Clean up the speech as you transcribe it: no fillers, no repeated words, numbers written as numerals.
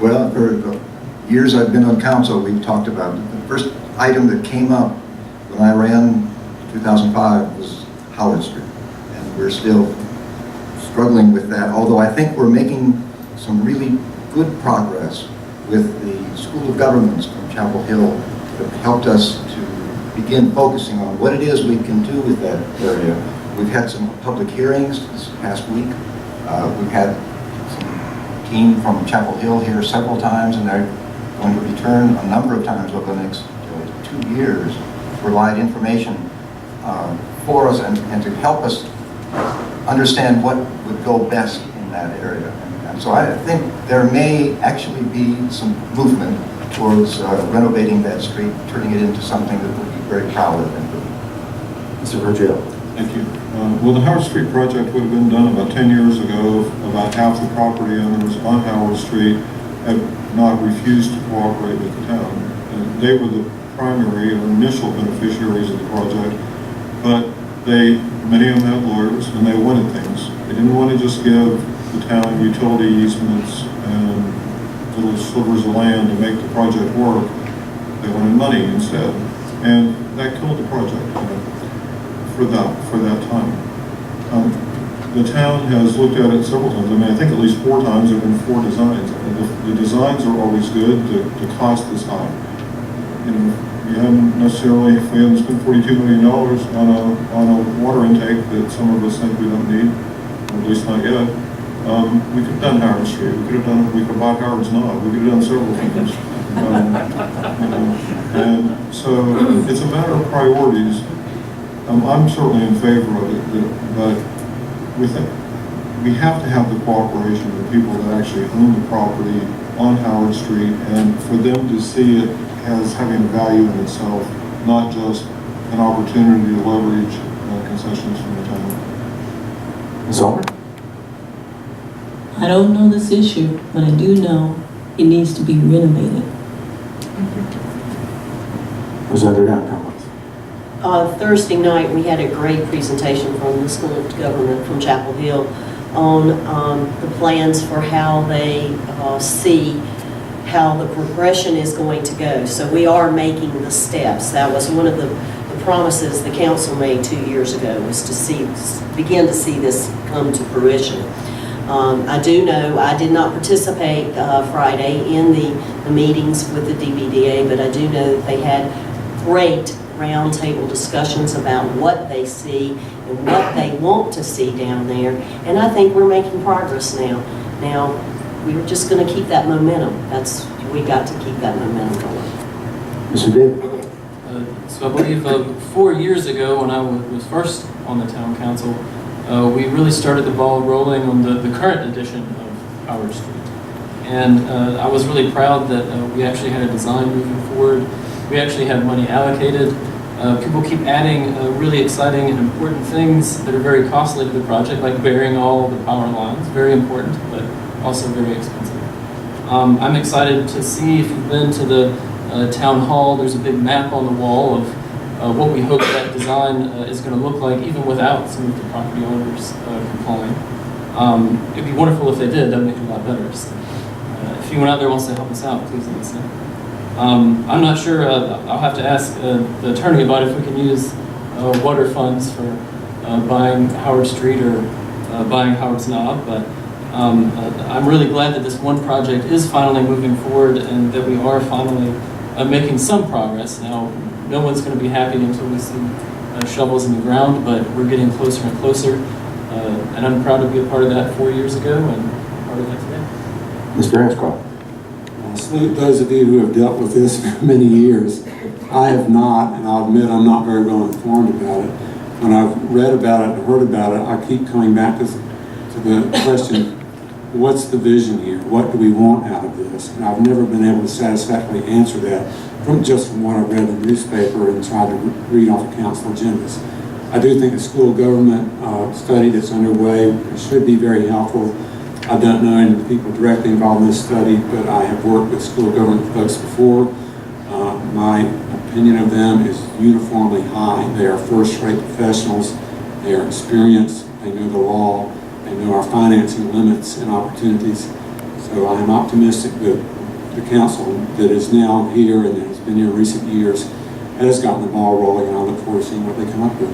Well, for the years I've been on council, we've talked about it. The first item that came up when I ran in 2005 was Howard Street. And we're still struggling with that, although I think we're making some really good progress with the School of Governments from Chapel Hill that have helped us to begin focusing on what it is we can do with that area. We've had some public hearings this past week. We've had some team from Chapel Hill here several times, and they're going to return a number of times over the next 2 years to provide information for us and to help us understand what would go best in that area. And so I think there may actually be some movement towards renovating that street, turning it into something that we'll be very proud of. Mr. Virgil. Thank you. Well, the Howard Street project would have been done about 10 years ago. About half the property owners on Howard Street have not refused to cooperate with the town. And they were the primary or initial beneficiaries of the project, but many of them had lawyers and they wanted things. They didn't want to just give the town utility easements and little slivers of land to make the project work. They wanted money instead. And that killed the project for that time. The town has looked at it several times. I mean, I think at least 4 times. There have been 4 designs. The designs are always good. The cost is high. You know, we hadn't necessarily, if we hadn't spent $42 million on a water intake that some of us think we don't need, or at least not yet, we could have done Howard Street. We could have bought Howard's Knob. We could have done several things. And so it's a matter of priorities. I'm certainly in favor of it, but we have to have the cooperation of the people that actually own the property on Howard Street, and for them to see it as having value in itself, not just an opportunity to leverage concessions from the town. Ms. Ulmer. I don't know this issue, but I do know it needs to be renovated. Representative Down, comments. Thursday night, we had a great presentation from the School of Government from Chapel Hill on the plans for how they see how the progression is going to go. So we are making the steps. That was one of the promises the council made 2 years ago, was to begin to see this come to fruition. I do know, I did not participate Friday in the meetings with the DBDA, but I do know that they had great roundtable discussions about what they see and what they want to see down there. And I think we're making progress now. Now, we're just going to keep that momentum. We got to keep that momentum going. Mr. David. So I believe 4 years ago, when I was first on the town council, we really started the ball rolling on the current edition of Howard Street. And I was really proud that we actually had a design moving forward. We actually have money allocated. People keep adding really exciting and important things that are very costly to the project, like burying all the power lines. Very important, but also very expensive. I'm excited to see, if you've been to the town hall, there's a big map on the wall of what we hope that design is going to look like, even without some of the property owners complying. It'd be wonderful if they did. That'd make it a lot better. So, if anyone out there wants to help us out, please let us know. I'm not sure, I'll have to ask the attorney about if we can use water funds for buying Howard Street or buying Howard's Knob, but I'm really glad that this one project is finally moving forward and that we are finally making some progress. Now, no one's going to be happy until we see shovels in the ground, but we're getting closer and closer, and I'm proud to be a part of that 4 years ago and part of that today. Mr. Ashcroft. Salute those of you who have dealt with this for many years. I have not, and I'll admit I'm not very well informed about it. When I've read about it and heard about it, I keep coming back to the question, what's the vision here? What do we want out of this? And I've never been able to satisfactorily answer that from what I've read in the newspaper and tried to read off of council agendas. I do think the school government study that's underway should be very helpful. I don't know any of the people directly involved in this study, but I have worked with school government folks before. My opinion of them is uniformly high. They are first-rate professionals. They are experienced. They know the law. They know our financing limits and opportunities. So I am optimistic that the council that is now here and that has been here in recent years has gotten the ball rolling, and I look forward to seeing what they come up with.